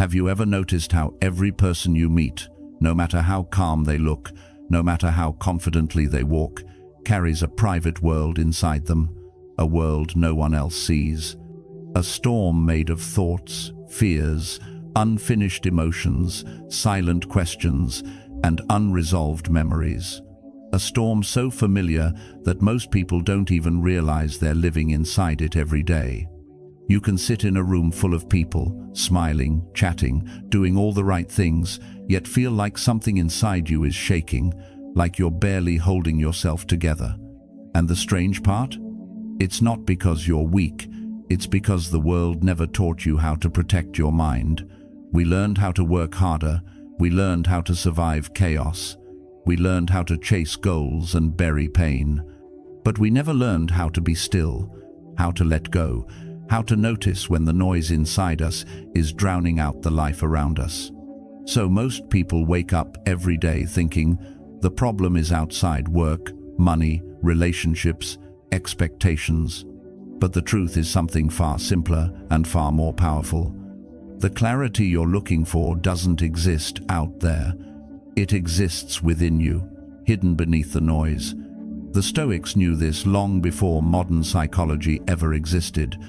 Have you ever noticed how every person you meet, no matter how calm they look, no matter how confidently they walk, carries a private world inside them, a world no one else sees? A storm made of thoughts, fears, unfinished emotions, silent questions, and unresolved memories. A storm so familiar that most people don't even realize they're living inside it every day. You can sit in a room full of people, smiling, chatting, doing all the right things, yet feel like something inside you is shaking, like you're barely holding yourself together. And the strange part? It's not because you're weak, it's because the world never taught you how to protect your mind. We learned how to work harder, we learned how to survive chaos, we learned how to chase goals and bury pain. But we never learned how to be still, how to let go, how to notice when the noise inside us is drowning out the life around us. So most people wake up every day thinking the problem is outside: work, money, relationships, expectations. But the truth is something far simpler and far more powerful. The clarity you're looking for doesn't exist out there. It exists within you, hidden beneath the noise. The Stoics knew this long before modern psychology ever existed.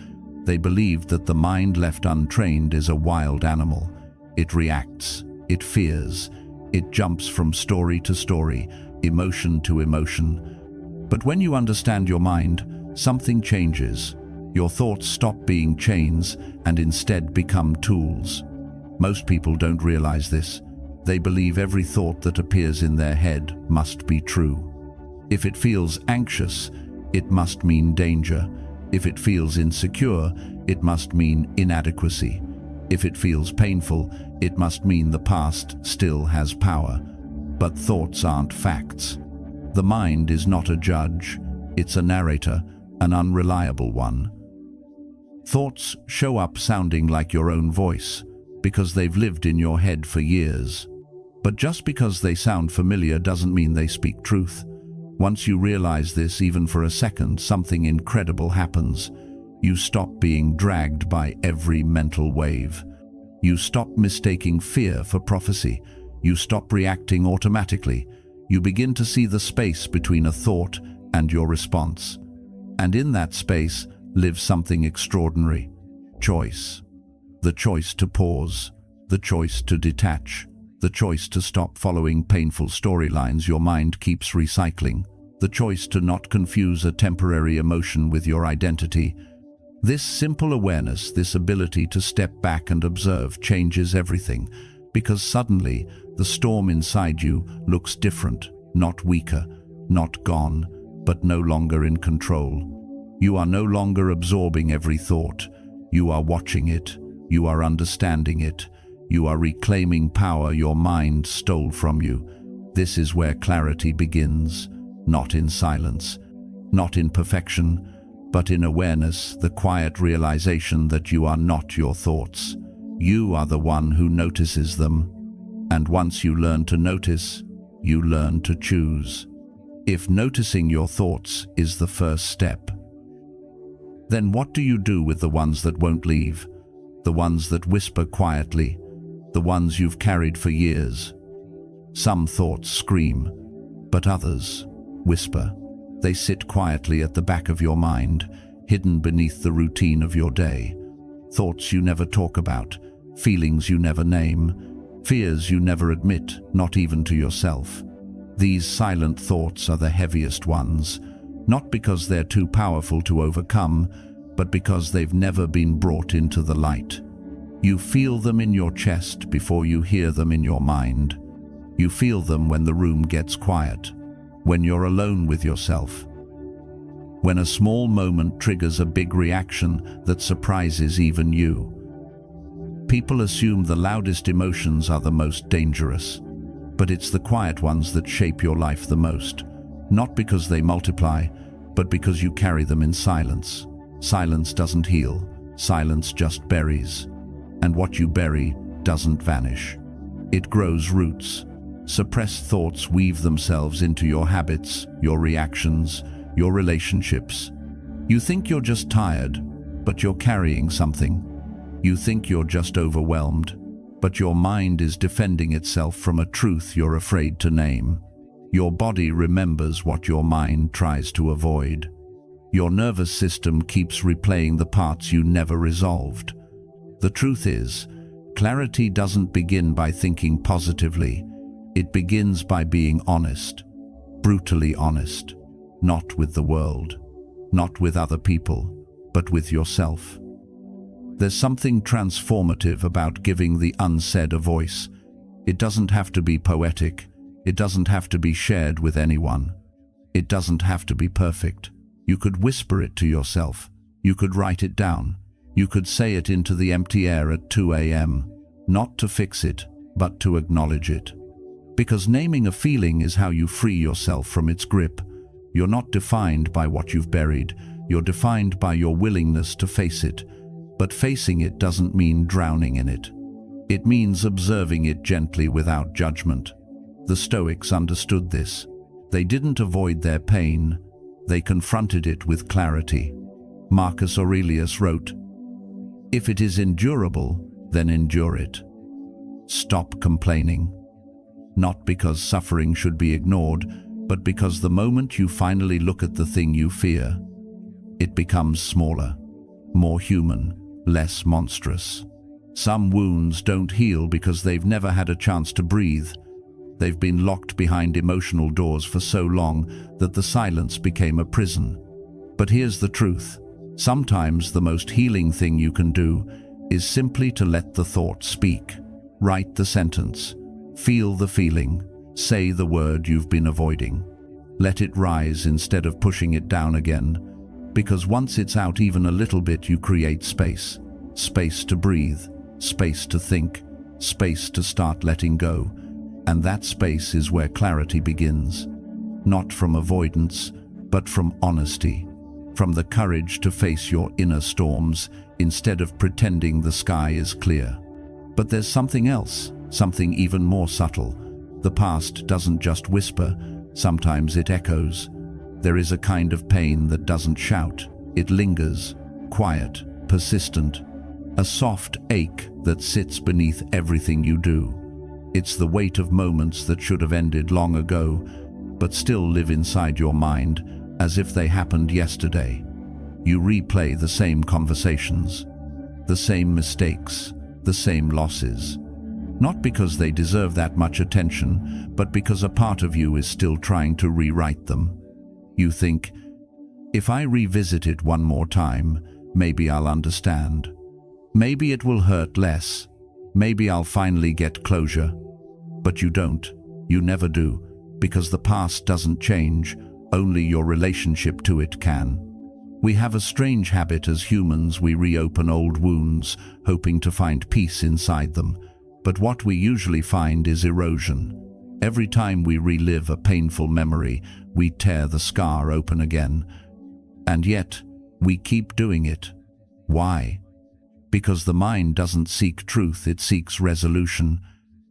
They believed that the mind left untrained is a wild animal. It reacts, it fears, it jumps from story to story, emotion to emotion. But when you understand your mind, something changes. Your thoughts stop being chains and instead become tools. Most people don't realize this. They believe every thought that appears in their head must be true. If it feels anxious, it must mean danger. If it feels insecure, it must mean inadequacy. If it feels painful, it must mean the past still has power. But thoughts aren't facts. The mind is not a judge. It's a narrator, an unreliable one. Thoughts show up sounding like your own voice because they've lived in your head for years. But just because they sound familiar doesn't mean they speak truth. Once you realize this, even for a second, something incredible happens. You stop being dragged by every mental wave. You stop mistaking fear for prophecy. You stop reacting automatically. You begin to see the space between a thought and your response. And in that space lives something extraordinary: choice. The choice to pause, the choice to detach, the choice to stop following painful storylines your mind keeps recycling, the choice to not confuse a temporary emotion with your identity. This simple awareness, this ability to step back and observe, changes everything, because suddenly the storm inside you looks different, not weaker, not gone, but no longer in control. You are no longer absorbing every thought. You are watching it. You are understanding it. You are reclaiming power your mind stole from you. This is where clarity begins, not in silence, not in perfection, but in awareness, the quiet realization that you are not your thoughts. You are the one who notices them. And once you learn to notice, you learn to choose. If noticing your thoughts is the first step, then what do you do with the ones that won't leave? The ones that whisper quietly, the ones you've carried for years. Some thoughts scream, but others whisper. They sit quietly at the back of your mind, hidden beneath the routine of your day. Thoughts you never talk about, feelings you never name, fears you never admit, not even to yourself. These silent thoughts are the heaviest ones, not because they're too powerful to overcome, but because they've never been brought into the light. You feel them in your chest before you hear them in your mind. You feel them when the room gets quiet, when you're alone with yourself, when a small moment triggers a big reaction that surprises even you. People assume the loudest emotions are the most dangerous, but it's the quiet ones that shape your life the most, not because they multiply, but because you carry them in silence. Silence doesn't heal, silence just buries. And what you bury doesn't vanish. It grows roots. Suppressed thoughts weave themselves into your habits, your reactions, your relationships. You think you're just tired, but you're carrying something. You think you're just overwhelmed, but your mind is defending itself from a truth you're afraid to name. Your body remembers what your mind tries to avoid. Your nervous system keeps replaying the parts you never resolved. The truth is, clarity doesn't begin by thinking positively. It begins by being honest, brutally honest, not with the world, not with other people, but with yourself. There's something transformative about giving the unsaid a voice. It doesn't have to be poetic. It doesn't have to be shared with anyone. It doesn't have to be perfect. You could whisper it to yourself. You could write it down. You could say it into the empty air at 2 a.m., not to fix it, but to acknowledge it. Because naming a feeling is how you free yourself from its grip. You're not defined by what you've buried. You're defined by your willingness to face it. But facing it doesn't mean drowning in it. It means observing it gently without judgment. The Stoics understood this. They didn't avoid their pain. They confronted it with clarity. Marcus Aurelius wrote, "If it is endurable, then endure it. Stop complaining." Not because suffering should be ignored, but because the moment you finally look at the thing you fear, it becomes smaller, more human, less monstrous. Some wounds don't heal because they've never had a chance to breathe. They've been locked behind emotional doors for so long that the silence became a prison. But here's the truth. Sometimes the most healing thing you can do is simply to let the thought speak. Write the sentence. Feel the feeling. Say the word you've been avoiding. Let it rise instead of pushing it down again. Because once it's out even a little bit, you create space. Space to breathe. Space to think. Space to start letting go. And that space is where clarity begins. Not from avoidance, but from honesty. From the courage to face your inner storms instead of pretending the sky is clear. But there's something else, something even more subtle. The past doesn't just whisper, sometimes it echoes. There is a kind of pain that doesn't shout. It lingers, quiet, persistent. A soft ache that sits beneath everything you do. It's the weight of moments that should have ended long ago, but still live inside your mind as if they happened yesterday. You replay the same conversations, the same mistakes, the same losses. Not because they deserve that much attention, but because a part of you is still trying to rewrite them. You think, if I revisit it one more time, maybe I'll understand. Maybe it will hurt less. Maybe I'll finally get closure. But you don't. You never do. Because the past doesn't change. Only your relationship to it can. We have a strange habit as humans. We reopen old wounds, hoping to find peace inside them. But what we usually find is erosion. Every time we relive a painful memory, we tear the scar open again. And yet, we keep doing it. Why? Because the mind doesn't seek truth, it seeks resolution.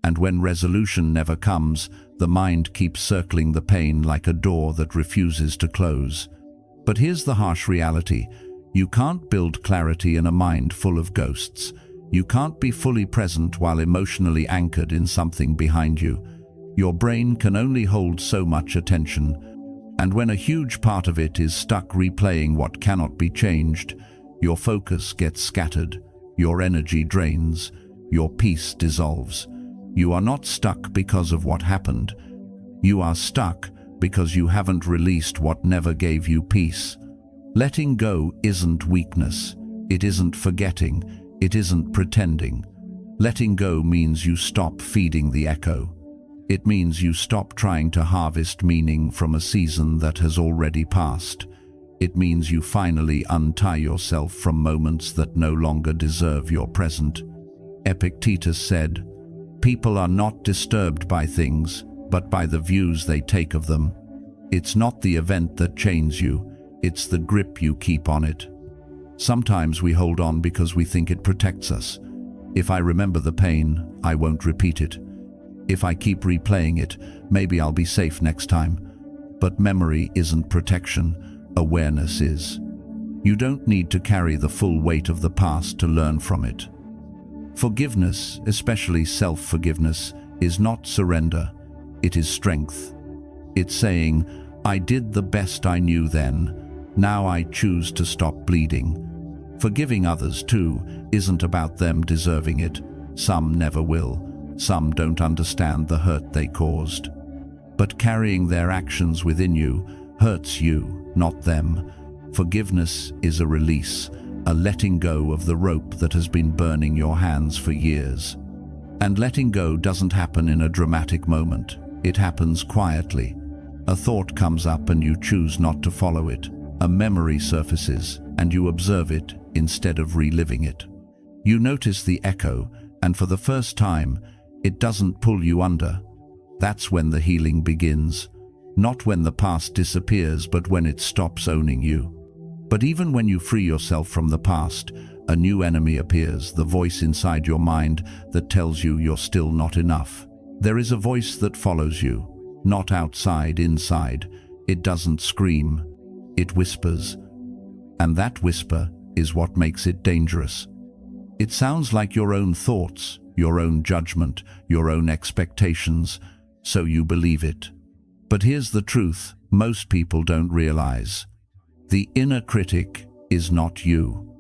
And when resolution never comes, the mind keeps circling the pain like a door that refuses to close. But here's the harsh reality. You can't build clarity in a mind full of ghosts. You can't be fully present while emotionally anchored in something behind you. Your brain can only hold so much attention. And when a huge part of it is stuck replaying what cannot be changed, your focus gets scattered, your energy drains, your peace dissolves. You are not stuck because of what happened. You are stuck because you haven't released what never gave you peace. Letting go isn't weakness. It isn't forgetting. It isn't pretending. Letting go means you stop feeding the echo. It means you stop trying to harvest meaning from a season that has already passed. It means you finally untie yourself from moments that no longer deserve your present. Epictetus said, "People are not disturbed by things, but by the views they take of them. It's not the event that chains you, it's the grip you keep on it." Sometimes we hold on because we think it protects us. If I remember the pain, I won't repeat it. If I keep replaying it, maybe I'll be safe next time. But memory isn't protection, awareness is. You don't need to carry the full weight of the past to learn from it. Forgiveness, especially self-forgiveness, is not surrender, it is strength. It's saying, I did the best I knew then, now I choose to stop bleeding. Forgiving others, too, isn't about them deserving it. Some never will. Some don't understand the hurt they caused. But carrying their actions within you hurts you, not them. Forgiveness is a release, a letting go of the rope that has been burning your hands for years. And letting go doesn't happen in a dramatic moment. It happens quietly. A thought comes up and you choose not to follow it. A memory surfaces and you observe it instead of reliving it. You notice the echo, and for the first time, it doesn't pull you under. That's when the healing begins. Not when the past disappears, but when it stops owning you. But even when you free yourself from the past, a new enemy appears, the voice inside your mind that tells you you're still not enough. There is a voice that follows you, not outside, inside. It doesn't scream, it whispers. And that whisper is what makes it dangerous. It sounds like your own thoughts, your own judgment, your own expectations, so you believe it. But here's the truth most people don't realize. The inner critic is not you.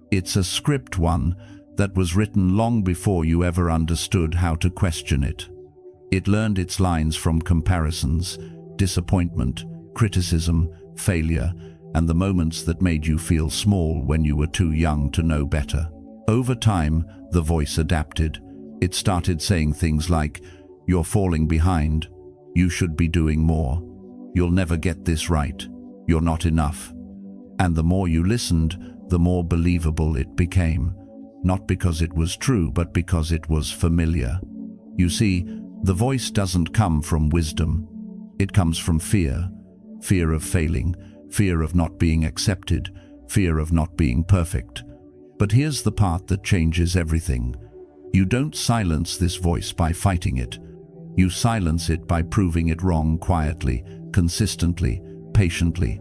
It's a script one that was written long before you ever understood how to question it. It learned its lines from comparisons, disappointment, criticism, failure, and the moments that made you feel small when you were too young to know better. Over time, the voice adapted. It started saying things like, "You're falling behind. You should be doing more. You'll never get this right. You're not enough." And the more you listened, the more believable it became. Not because it was true, but because it was familiar. You see, the voice doesn't come from wisdom. It comes from fear. Fear of failing, fear of not being accepted, fear of not being perfect. But here's the part that changes everything. You don't silence this voice by fighting it. You silence it by proving it wrong quietly, consistently, patiently,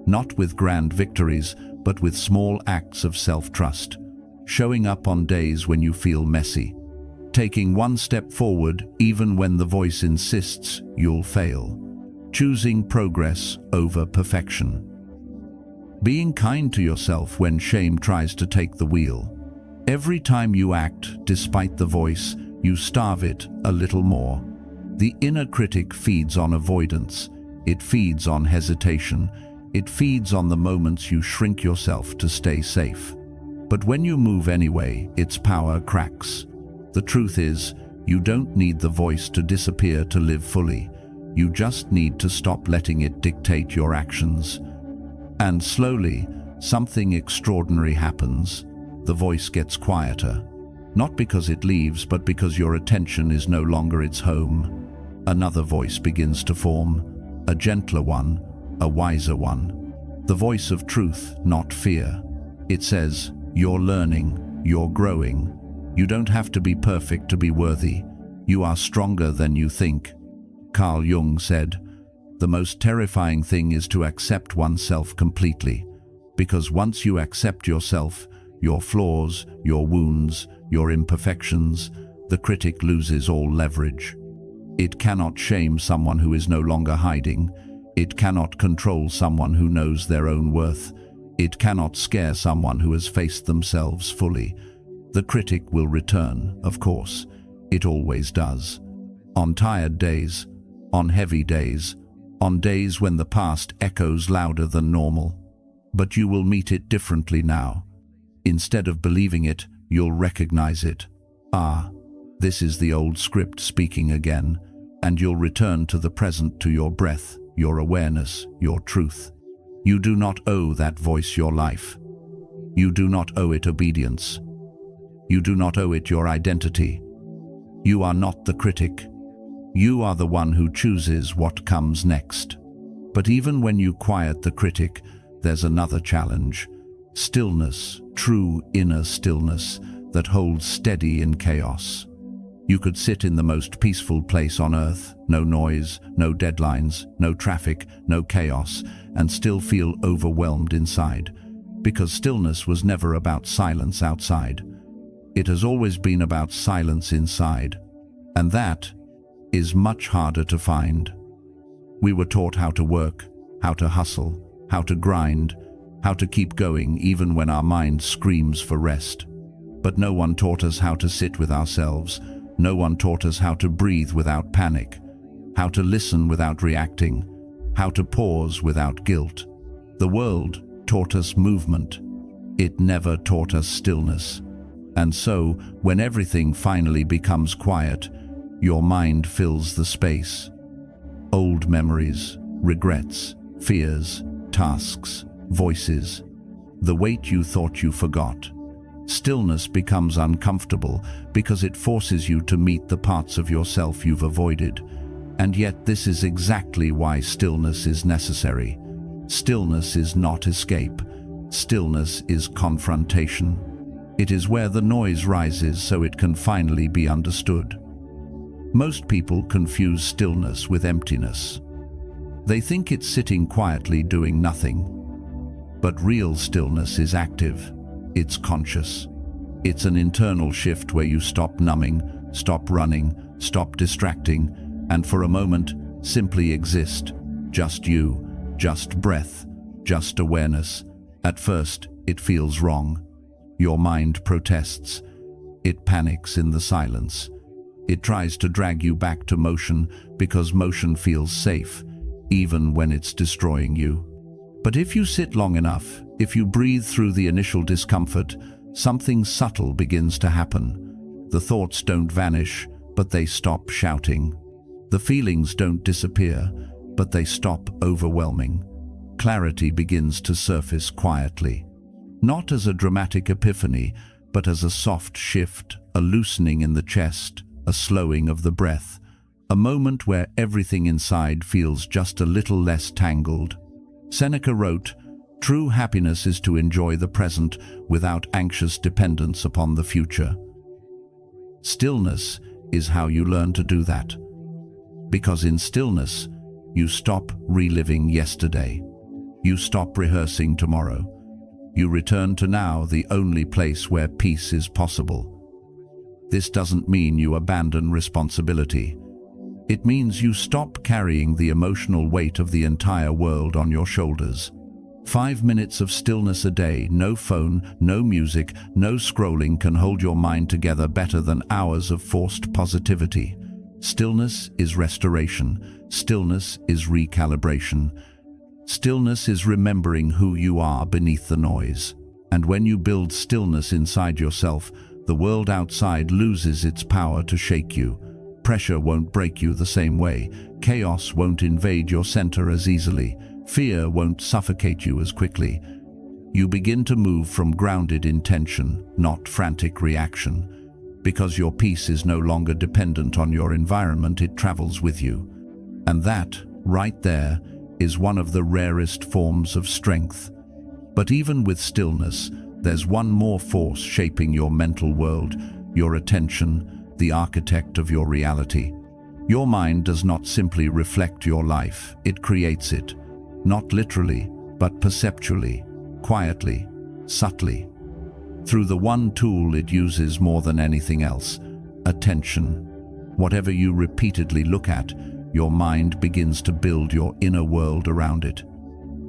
not with grand victories, but with small acts of self-trust. Showing up on days when you feel messy. Taking one step forward even when the voice insists you'll fail. Choosing progress over perfection. Being kind to yourself when shame tries to take the wheel. Every time you act despite the voice, you starve it a little more. The inner critic feeds on avoidance. It feeds on hesitation. It feeds on the moments you shrink yourself to stay safe. But when you move anyway, its power cracks. The truth is, you don't need the voice to disappear to live fully. You just need to stop letting it dictate your actions. And slowly, something extraordinary happens. The voice gets quieter. Not because it leaves, but because your attention is no longer its home. Another voice begins to form. A gentler one, a wiser one. The voice of truth, not fear. It says, you're learning, you're growing. You don't have to be perfect to be worthy. You are stronger than you think. Carl Jung said, the most terrifying thing is to accept oneself completely. Because once you accept yourself, your flaws, your wounds, your imperfections, the critic loses all leverage. It cannot shame someone who is no longer hiding. It cannot control someone who knows their own worth. It cannot scare someone who has faced themselves fully. The critic will return, of course. It always does. On tired days, on heavy days, on days when the past echoes louder than normal. But you will meet it differently now. Instead of believing it, you'll recognize it. Ah, this is the old script speaking again, and you'll return to the present, to your breath, your awareness, your truth. You do not owe that voice your life. You do not owe it obedience. You do not owe it your identity. You are not the critic. You are the one who chooses what comes next. But even when you quiet the critic, there's another challenge. Stillness, true inner stillness that holds steady in chaos. You could sit in the most peaceful place on earth, no noise, no deadlines, no traffic, no chaos, and still feel overwhelmed inside. Because stillness was never about silence outside. It has always been about silence inside, and that is much harder to find. We were taught how to work, how to hustle, how to grind, how to keep going even when our mind screams for rest. But no one taught us how to sit with ourselves. No one taught us how to breathe without panic, how to listen without reacting, how to pause without guilt. The world taught us movement. It never taught us stillness. And so, when everything finally becomes quiet, your mind fills the space. Old memories, regrets, fears, tasks, voices, the weight you thought you forgot. Stillness becomes uncomfortable because it forces you to meet the parts of yourself you've avoided. And yet this is exactly why stillness is necessary. Stillness is not escape. Stillness is confrontation. It is where the noise rises so it can finally be understood. Most people confuse stillness with emptiness. They think it's sitting quietly doing nothing. But real stillness is active. It's conscious. It's an internal shift where you stop numbing, stop running, stop distracting, and for a moment, simply exist. Just you, just breath, just awareness. At first, it feels wrong. Your mind protests. It panics in the silence. It tries to drag you back to motion because motion feels safe, even when it's destroying you. But if you sit long enough, if you breathe through the initial discomfort, something subtle begins to happen. The thoughts don't vanish, but they stop shouting. The feelings don't disappear, but they stop overwhelming. Clarity begins to surface quietly. Not as a dramatic epiphany, but as a soft shift, a loosening in the chest, a slowing of the breath, a moment where everything inside feels just a little less tangled. Seneca wrote, "True happiness is to enjoy the present without anxious dependence upon the future." Stillness is how you learn to do that. Because in stillness, you stop reliving yesterday. You stop rehearsing tomorrow. You return to now, the only place where peace is possible. This doesn't mean you abandon responsibility. It means you stop carrying the emotional weight of the entire world on your shoulders. 5 minutes of stillness a day, no phone, no music, no scrolling can hold your mind together better than hours of forced positivity. Stillness is restoration. Stillness is recalibration. Stillness is remembering who you are beneath the noise. And when you build stillness inside yourself, the world outside loses its power to shake you. Pressure won't break you the same way. Chaos won't invade your center as easily. Fear won't suffocate you as quickly. You begin to move from grounded intention, not frantic reaction. Because your peace is no longer dependent on your environment, it travels with you. And that, right there, is one of the rarest forms of strength. But even with stillness, there's one more force shaping your mental world, your attention, the architect of your reality. Your mind does not simply reflect your life, it creates it. Not literally, but perceptually, quietly, subtly. Through the one tool it uses more than anything else, attention. Whatever you repeatedly look at, your mind begins to build your inner world around it.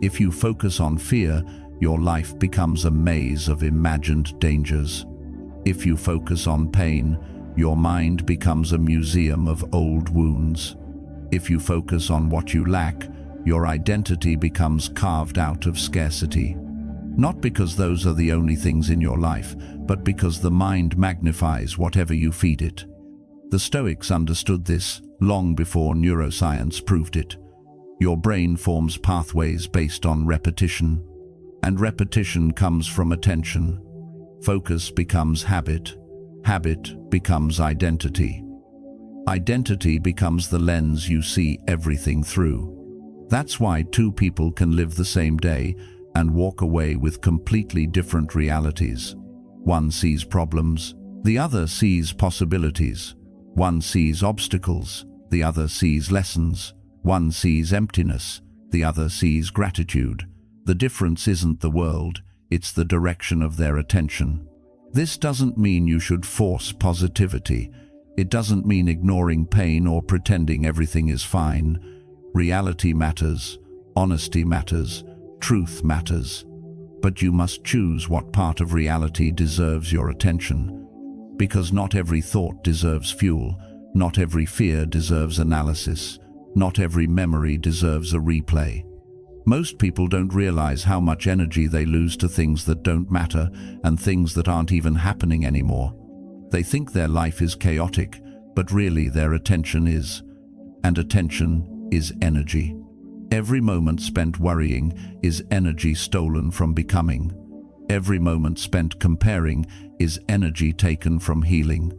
If you focus on fear, your life becomes a maze of imagined dangers. If you focus on pain, your mind becomes a museum of old wounds. If you focus on what you lack, your identity becomes carved out of scarcity. Not because those are the only things in your life, but because the mind magnifies whatever you feed it. The Stoics understood this long before neuroscience proved it. Your brain forms pathways based on repetition, and repetition comes from attention. Focus becomes habit. Habit becomes identity. Identity becomes the lens you see everything through. That's why two people can live the same day and walk away with completely different realities. One sees problems, the other sees possibilities. One sees obstacles, the other sees lessons. One sees emptiness, the other sees gratitude. The difference isn't the world, it's the direction of their attention. This doesn't mean you should force positivity. It doesn't mean ignoring pain or pretending everything is fine. Reality matters, honesty matters, truth matters. But you must choose what part of reality deserves your attention. Because not every thought deserves fuel, not every fear deserves analysis, not every memory deserves a replay. Most people don't realize how much energy they lose to things that don't matter and things that aren't even happening anymore. They think their life is chaotic, but really their attention is. And attention is energy. Every moment spent worrying is energy stolen from becoming. Every moment spent comparing is energy taken from healing.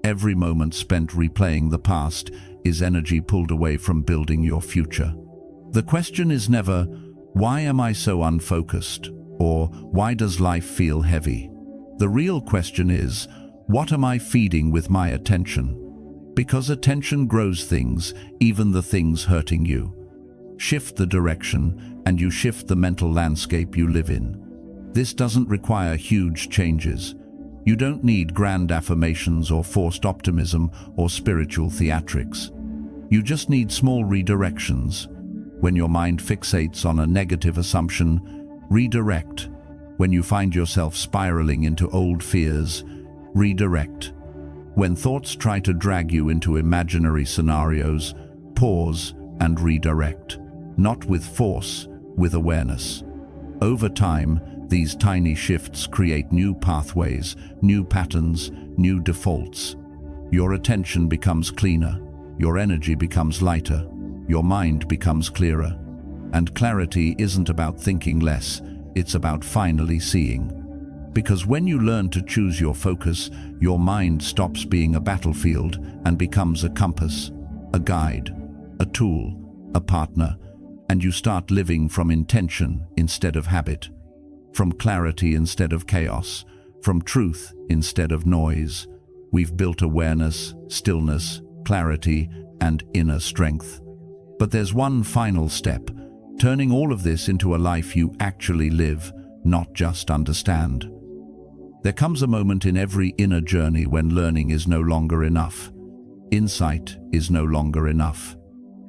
Every moment spent replaying the past is energy pulled away from building your future. The question is never, why am I so unfocused? Or why does life feel heavy? The real question is, what am I feeding with my attention? Because attention grows things, even the things hurting you. Shift the direction, and you shift the mental landscape you live in. This doesn't require huge changes. You don't need grand affirmations or forced optimism or spiritual theatrics. You just need small redirections. When your mind fixates on a negative assumption, redirect. When you find yourself spiraling into old fears, redirect. When thoughts try to drag you into imaginary scenarios, pause and redirect. Not with force, with awareness. Over time, these tiny shifts create new pathways, new patterns, new defaults. Your attention becomes cleaner, your energy becomes lighter, your mind becomes clearer. And clarity isn't about thinking less, it's about finally seeing. Because when you learn to choose your focus, your mind stops being a battlefield and becomes a compass, a guide, a tool, a partner, and you start living from intention instead of habit, from clarity instead of chaos, from truth instead of noise. We've built awareness, stillness, clarity, and inner strength. But there's one final step, turning all of this into a life you actually live, not just understand. There comes a moment in every inner journey when learning is no longer enough. Insight is no longer enough.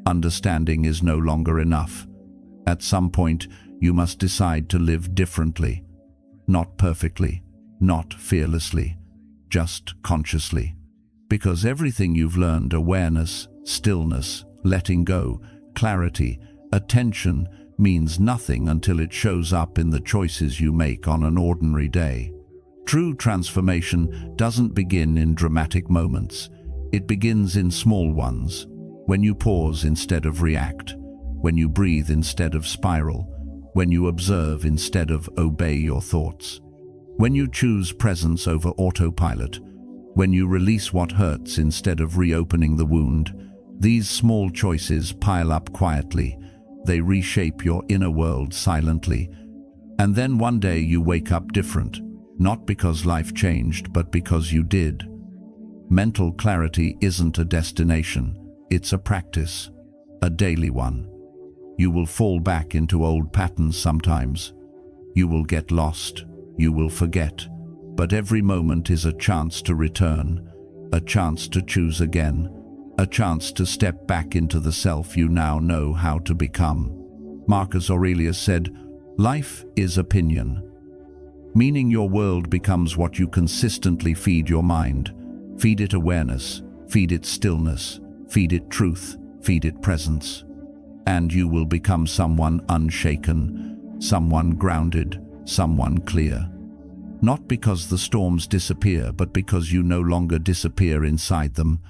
Understanding is no longer enough. At some point, you must decide to live differently. Not perfectly, not fearlessly, just consciously. Because everything you've learned, awareness, stillness, letting go, clarity, attention, means nothing until it shows up in the choices you make on an ordinary day. True transformation doesn't begin in dramatic moments. It begins in small ones. When you pause instead of react, when you breathe instead of spiral, when you observe instead of obey your thoughts, when you choose presence over autopilot, when you release what hurts instead of reopening the wound. These small choices pile up quietly. They reshape your inner world silently. And then one day you wake up different, not because life changed, but because you did. Mental clarity isn't a destination. It's a practice, a daily one. You will fall back into old patterns sometimes. You will get lost. You will forget. But every moment is a chance to return, a chance to choose again, a chance to step back into the self you now know how to become. Marcus Aurelius said, "Life is opinion," meaning your world becomes what you consistently feed your mind. Feed it awareness, feed it stillness, feed it truth, feed it presence. And you will become someone unshaken, someone grounded, someone clear. Not because the storms disappear, but because you no longer disappear inside them.